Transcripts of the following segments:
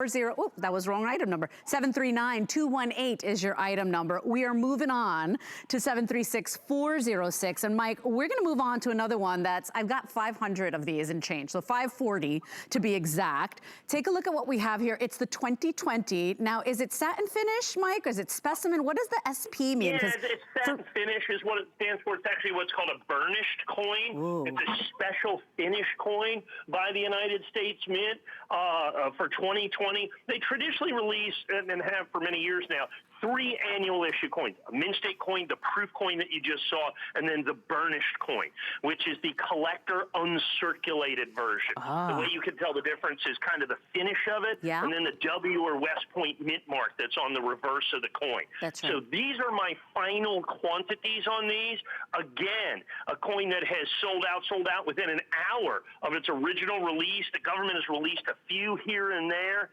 Oh, that was wrong item number. 739-218 is your item number. We are moving on to 736-406. And Mike, we're gonna move on to another one I've got 500 of these and change. So 540 to be exact. Take a look at what we have here. It's the 2020. Now, is it satin finish, Mike? Or is it specimen? What does the SP mean? Yeah, it's satin finish is what it stands for. It's actually what's called a burnished coin. Ooh. It's a special finish coin by the United States Mint for 2020. They traditionally release, and have for many years now, 3 annual issue coins: a mint state coin, the proof coin that you just saw, and then the burnished coin, which is the collector uncirculated version. The way you can tell the difference is kind of the finish of it, and then the W or West Point mint mark that's on the reverse of the coin. That's right. So these are my final quantities on these. Again, a coin that has sold out within an hour of its original release. The government has released a few here and there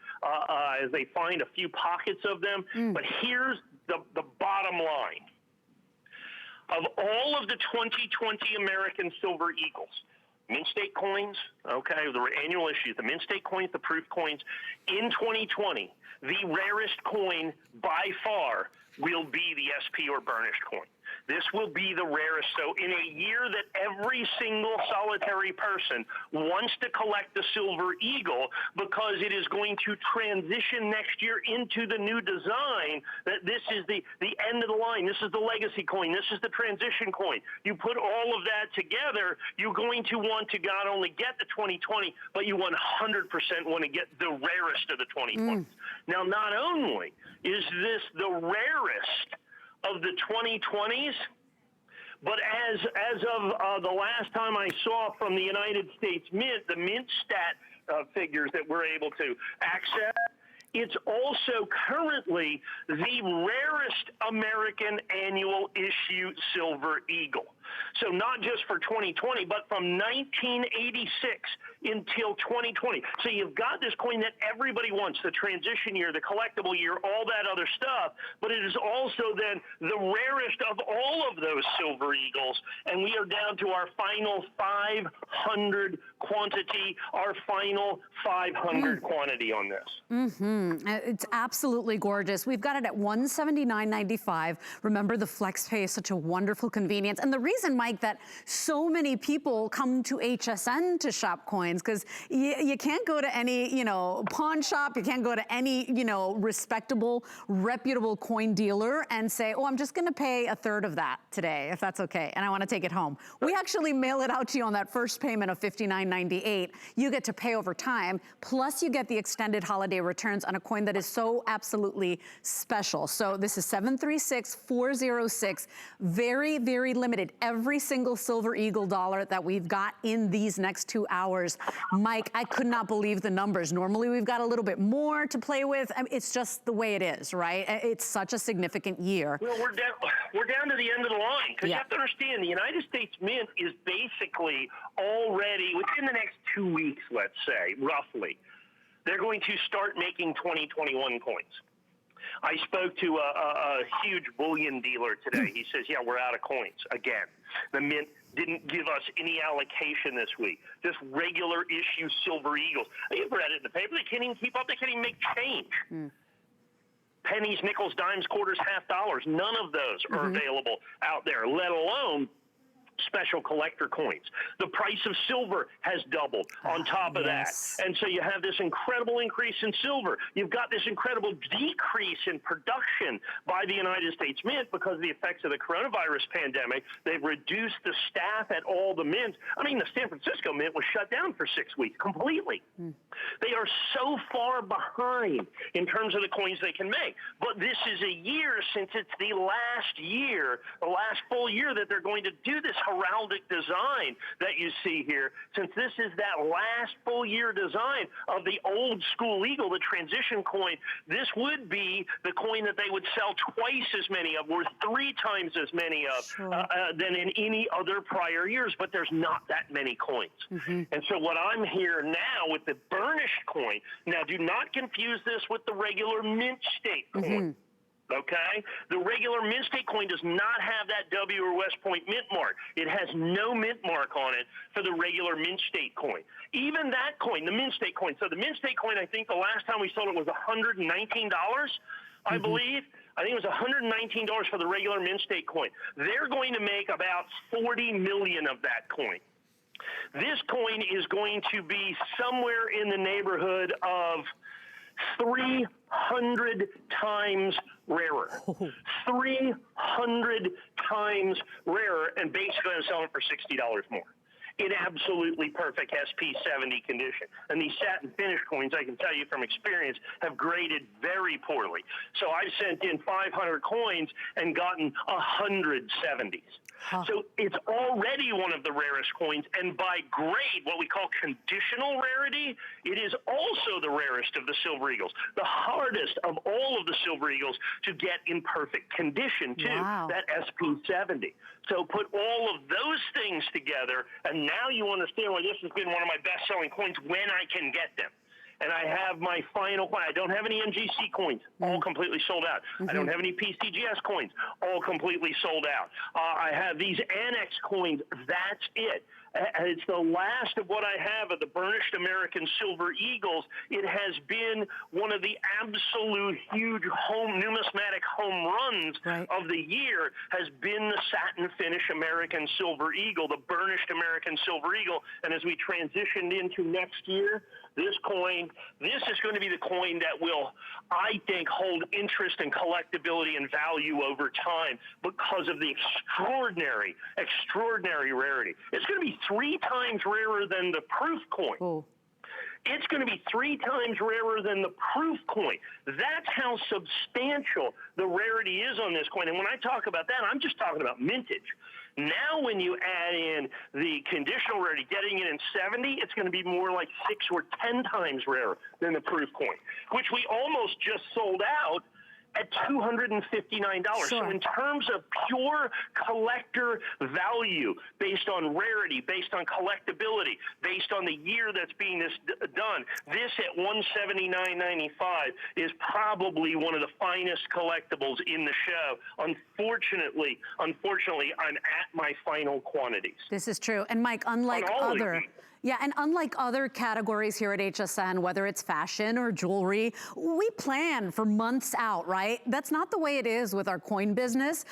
as they find a few pockets of them. But here's the bottom line. Of all of the 2020 American Silver Eagles, mint state coins, okay, the annual issues, the mint state coins, the proof coins, in 2020, the rarest coin by far will be the SP or burnished coin. This will be the rarest. So in a year that every single solitary person wants to collect the Silver Eagle because it is going to transition next year into the new design, that this is the end of the line. This is the legacy coin. This is the transition coin. You put all of that together, you're going to want to not only get the 2020, but you 100% want to get the rarest of the 2020s. Now, not only is this the rarest of the 2020s, but as of the last time I saw from the United States Mint, the Mint stat figures that we're able to access, it's also currently the rarest American annual issue Silver Eagle. So not just for 2020, but from 1986 until 2020. So you've got this coin that everybody wants, the transition year, the collectible year, all that other stuff, but it is also then the rarest of all of those Silver Eagles, and we are down to our final 500 quantity, our final 500 quantity on this. It's absolutely gorgeous. We've got it at $179.95. Remember, the FlexPay is such a wonderful convenience. And the reason, Mike, that so many people come to HSN to shop coins, because you can't go to any, pawn shop, you can't go to any, respectable, reputable coin dealer and say, oh, I'm just gonna pay a third of that today, if that's okay, and I wanna take it home. We actually mail it out to you on that first payment of $59.98. You get to pay over time, plus you get the extended holiday returns on a coin that is so absolutely special. So this is 736-406, very, very limited. Every single Silver Eagle dollar that we've got in these next 2 hours. Mike, I could not believe the numbers. Normally we've got a little bit more to play with. I mean, it's just the way it is, right? It's such a significant year. Well, we're down to the end of the line, because you have to understand, the United States Mint is basically already, within the next 2 weeks, let's say, roughly, they're going to start making 2021 coins. I spoke to a huge bullion dealer today. He says, yeah, we're out of coins again. The Mint didn't give us any allocation this week. Just regular issue Silver Eagles. You've read it in the paper. They can't even keep up. They can't even make change. Pennies, nickels, dimes, quarters, half dollars. None of those are available out there, let alone special collector coins. The price of silver has doubled on top of that. And so you have this incredible increase in silver. You've got this incredible decrease in production by the United States Mint because of the effects of the coronavirus pandemic. They've reduced the staff at all the mints. I mean, the San Francisco Mint was shut down for 6 weeks completely. They are so far behind in terms of the coins they can make. But this is a year, since it's the last year, the last full year that they're going to do this heraldic design that you see here, since this is that last full year design of the old school Eagle, the transition coin, this would be the coin that they would sell twice as many of, worth 3 times as many of than in any other prior years, but there's not that many coins. And so what I'm here now with the burnished coin, now do not confuse this with the regular mint state coin. Okay? The regular Mint State coin does not have that W or West Point mint mark. It has no mint mark on it for the regular Mint State coin. Even that coin, the Mint State coin. So the Mint State coin, I think the last time we sold it was $119, I believe. I think it was $119 for the regular Mint State coin. They're going to make about 40 million of that coin. This coin is going to be somewhere in the neighborhood of 300 times rarer. 300 times rarer, and basically I'm selling it for $60 more. In absolutely perfect SP70 condition. And these satin finish coins, I can tell you from experience, have graded very poorly. So I've sent in 500 coins and gotten 100 70s. So it's already one of the rarest coins, and by grade, what we call conditional rarity, it is also the rarest of the Silver Eagles, the hardest of all of the Silver Eagles to get in perfect condition too, that SP70. So put all of those things together, and now you understand why this has been one of my best-selling coins when I can get them. And I have my final coin. I don't have any MGC coins, all completely sold out. I don't have any PCGS coins, all completely sold out. I have these Annex coins. That's it. And it's the last of what I have of the burnished American Silver Eagles. It has been one of the absolute huge numismatic home runs of the year, has been the satin finish American Silver Eagle, the burnished American Silver Eagle. And as we transitioned into next year, this is going to be the coin that will, I think, hold interest and collectability and value over time because of the extraordinary, extraordinary rarity. It's going to be 3 times rarer than the proof coin. Oh. It's going to be 3 times rarer than the proof coin. That's how substantial the rarity is on this coin. And when I talk about that, I'm just talking about mintage. Now when you add in the conditional rarity, getting it in 70, it's going to be more like 6 or 10 times rarer than the proof coin, which we almost just sold out at $259. Sure. So in terms of pure collector value, based on rarity, based on collectability, based on the year that's being done, this at $179.95 is probably one of the finest collectibles in the show. Unfortunately, I'm at my final quantities. This is true. And Mike, unlike other categories here at HSN, whether it's fashion or jewelry, we plan for months out, right? That's not the way it is with our coin business.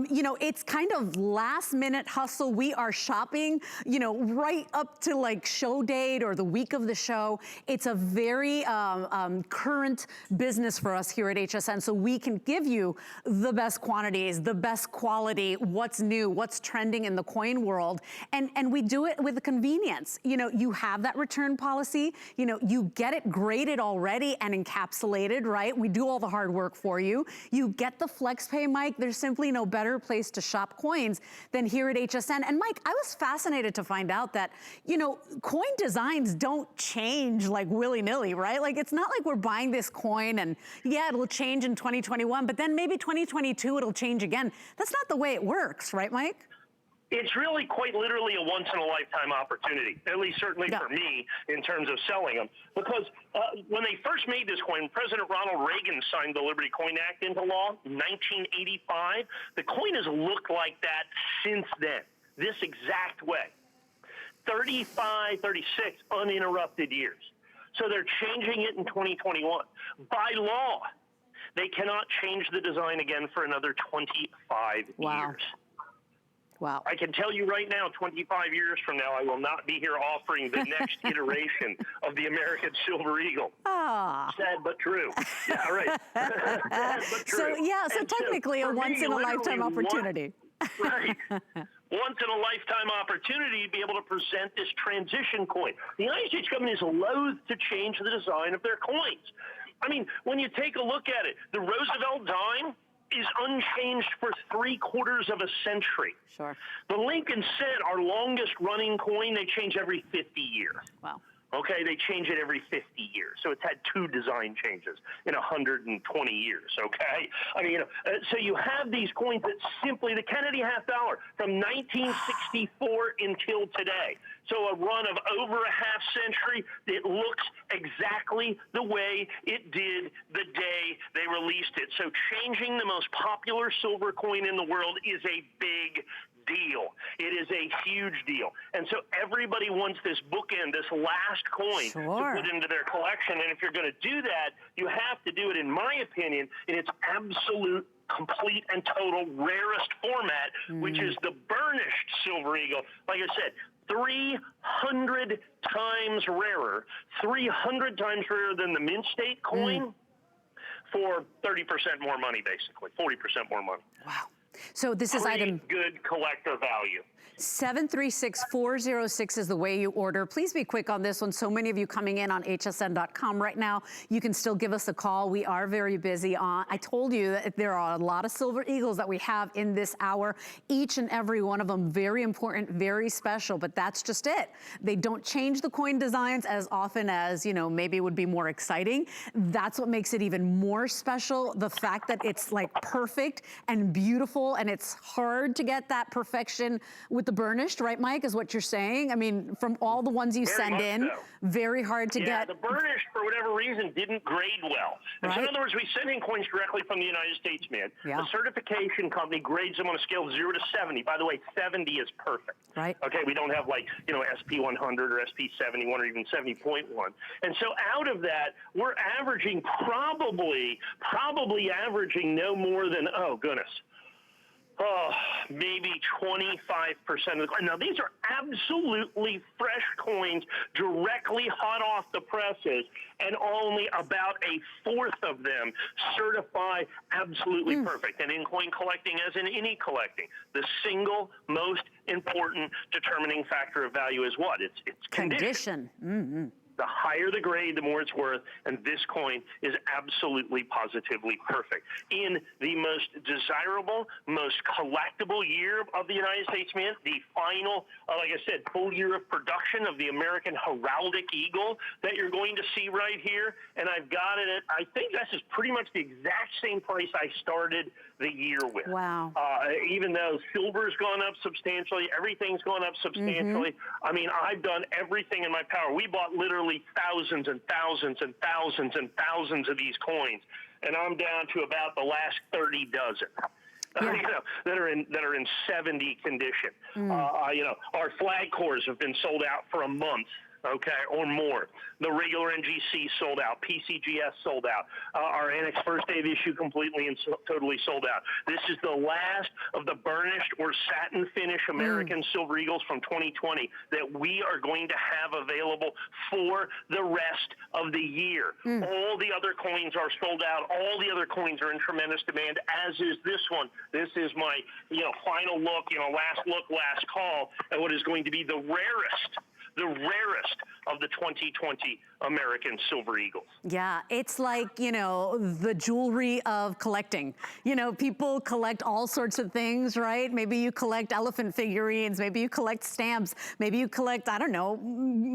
You know, it's kind of last minute hustle. We are shopping, you know, right up to like show date or the week of the show. It's a very current business for us here at HSN. So we can give you the best quantities, the best quality, what's new, what's trending in the coin world. And we do it with the convenience. You know, you have that return policy, you know, you get it graded already and encapsulated, right? We do all the hard work for you. You get the FlexPay, Mike. There's simply no better place to shop coins than here at HSN. And Mike, I was fascinated to find out that, you know, coin designs don't change like willy-nilly, right? Like, it's not like we're buying this coin and yeah, it'll change in 2021, but then maybe 2022, it'll change again. That's not the way it works, right, Mike? It's really quite literally a once-in-a-lifetime opportunity, at least certainly for me, in terms of selling them. Because when they first made this coin, President Ronald Reagan signed the Liberty Coin Act into law in 1985. The coin has looked like that since then, this exact way. 35, 36 uninterrupted years. So they're changing it in 2021. By law, they cannot change the design again for another 25 years. Wow. I can tell you right now, 25 years from now, I will not be here offering the next iteration of the American Silver Eagle. Sad but true. Yeah, right. Sad but true. So technically a once-in-a-lifetime opportunity. Right. Once-in-a-lifetime opportunity to be able to present this transition coin. The United States government is loath to change the design of their coins. I mean, when you take a look at it, the Roosevelt dime is unchanged for 3/4 of a century. Sure. The Lincoln cent, our longest running coin, they change every 50 years. Wow. Okay, they change it every 50 years. So it's had 2 design changes in 120 years, okay? I mean, so you have these coins that simply, the Kennedy half dollar from 1964 until today. So a run of over a half century, it looks exactly the way it did the day they released it. So changing the most popular silver coin in the world is a big deal. It is a huge deal. And so everybody wants this bookend, this last coin to put into their collection. And if you're going to do that, you have to do it, in my opinion, in its absolute, complete, and total rarest format, which is the burnished Silver Eagle. Like I said, 300 times rarer, 300 times rarer than the mint state coin for 30% more money, basically, 40% more money. Wow. So this is Pretty item good collector value. 736406 is the way you order. Please be quick on this one. So many of you coming in on hsn.com right now. You can still give us a call. We are very busy. I told you that there are a lot of Silver Eagles that we have in this hour. Each and every one of them very important, very special, but that's just it. They don't change the coin designs as often as, you know, maybe would be more exciting. That's what makes it even more special. The fact that it's like perfect and beautiful, and it's hard to get that perfection with the burnished, right, Mike, is what you're saying? I mean, from all the ones you send in, very hard to get. Yeah, the burnished, for whatever reason, didn't grade well. And so in other words, we send in coins directly from the United States, man. The certification company grades them on a scale of 0 to 70. By the way, 70 is perfect. Right. Okay, we don't have, like, you know, SP 100 or SP 71 or even 70.1. And so out of that, we're averaging probably averaging no more than, oh, goodness, maybe 25% of the coin. Now, these are absolutely fresh coins, directly hot off the presses, and only about a fourth of them certify absolutely perfect. And in coin collecting, as in any collecting, the single most important determining factor of value is what? It's condition. The higher the grade, the more it's worth, and this coin is absolutely, positively perfect. In the most desirable, most collectible year of the United States Mint, the final, like I said, full year of production of the American Heraldic Eagle that you're going to see right here, and I've got it at, I think this is pretty much the exact same price I started the year with. Wow. Even though silver's gone up substantially, everything's gone up substantially. I mean, I've done everything in my power. We bought literally thousands and thousands and thousands and thousands of these coins, and I'm down to about the last 30 dozen. You know, that are in 70 condition. You know, our flag cores have been sold out for a month. Okay, or more. The regular NGC sold out. PCGS sold out. Our Annex first day of issue completely and totally sold out. This is the last of the burnished or satin finish American Silver Eagles from 2020 that we are going to have available for the rest of the year. All the other coins are sold out. All the other coins are in tremendous demand, as is this one. This is my, you know, final look, you know, last look, last call at what is going to be the rarest of the 2020 American Silver Eagles. Yeah, it's like, you know, the jewelry of collecting. You know, people collect all sorts of things, right? Maybe you collect elephant figurines, maybe you collect stamps, maybe you collect, I don't know,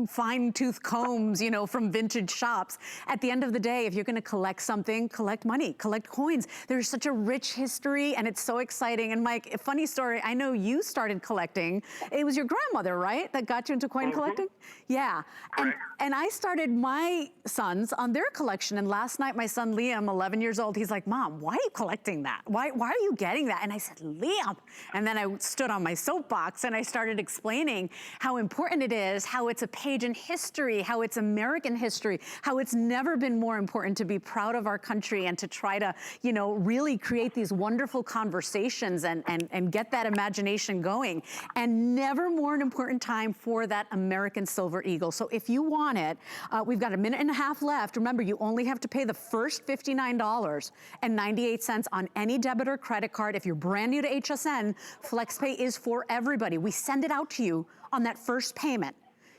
fine tooth combs, you know, from vintage shops. At the end of the day, if you're gonna collect something, collect money, collect coins. There's such a rich history, and it's so exciting. And Mike, a funny story, I know you started collecting. It was your grandmother, right, that got you into coin collecting? Yeah, and I started my sons on their collection, and last night my son Liam, 11 years old, he's like, Mom, why are you collecting that? Why are you getting that? And I said, Liam. And then I stood on my soapbox and I started explaining how important it is, how it's a page in history, how it's American history, how it's never been more important to be proud of our country and to try to, you know, really create these wonderful conversations and get that imagination going. And never more an important time for that American Silver Eagle. So if you want it, we've got a minute and a half left. Remember, you only have to pay the first $59.98 on any debit or credit card. If you're brand new to HSN, FlexPay is for everybody. We send it out to you on that first payment.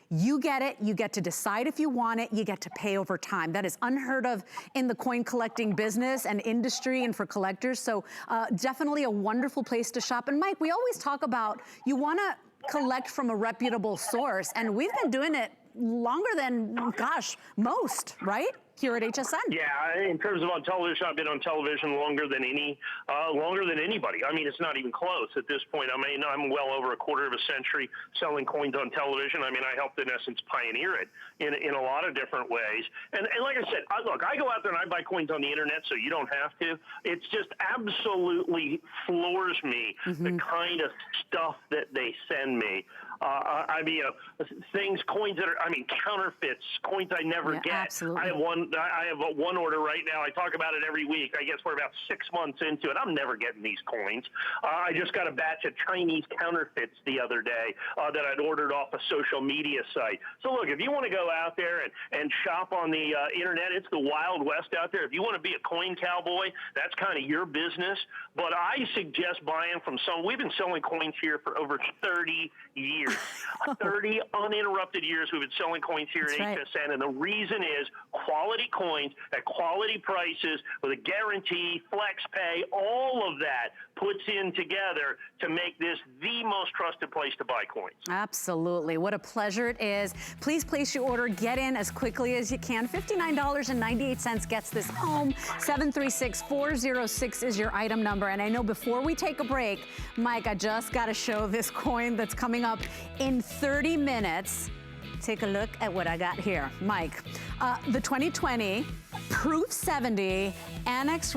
You get it, you get to decide if you want it, you get to pay over time. That is unheard of in the coin collecting business and industry and for collectors. So definitely a wonderful place to shop. And Mike, we always talk about, you wanna collect from a reputable source, and we've been doing it longer than, gosh, most, right? Here at HSN. Yeah, in terms of on television, I've been on television longer than anybody. I mean, it's not even close at this point. I mean, I'm well over a quarter of a century selling coins on television. I mean, I helped in essence pioneer it in a lot of different ways. And like I said, look, I go out there and I buy coins on the internet, so you don't have to. It's just absolutely floors me the kind of stuff that they send me. I mean, things, coins that are, I mean, counterfeits, coins I never get. Absolutely. I have one order right now. I talk about it every week. I guess we're about 6 months into it. I'm never getting these coins. I just got a batch of Chinese counterfeits the other day that I'd ordered off a social media site. So look, if you want to go out there and shop on the internet, it's the Wild West out there. If you want to be a coin cowboy, that's kind of your business. But I suggest buying from we've been selling coins here for over 30 years. 30 uninterrupted years we've been selling coins here at HSN, and the reason is quality coins at quality prices with a guarantee, flex pay, all of that puts in together to make this the most trusted place to buy coins. Absolutely. What a pleasure it is. Please place your order. Get in as quickly as you can. $59.98 gets this home. 736-406 is your item number. And I know before we take a break, Mike, I just got to show this coin that's coming up in 30 minutes. Take a look at what I got here. Mike, the 2020 Proof 70 Annex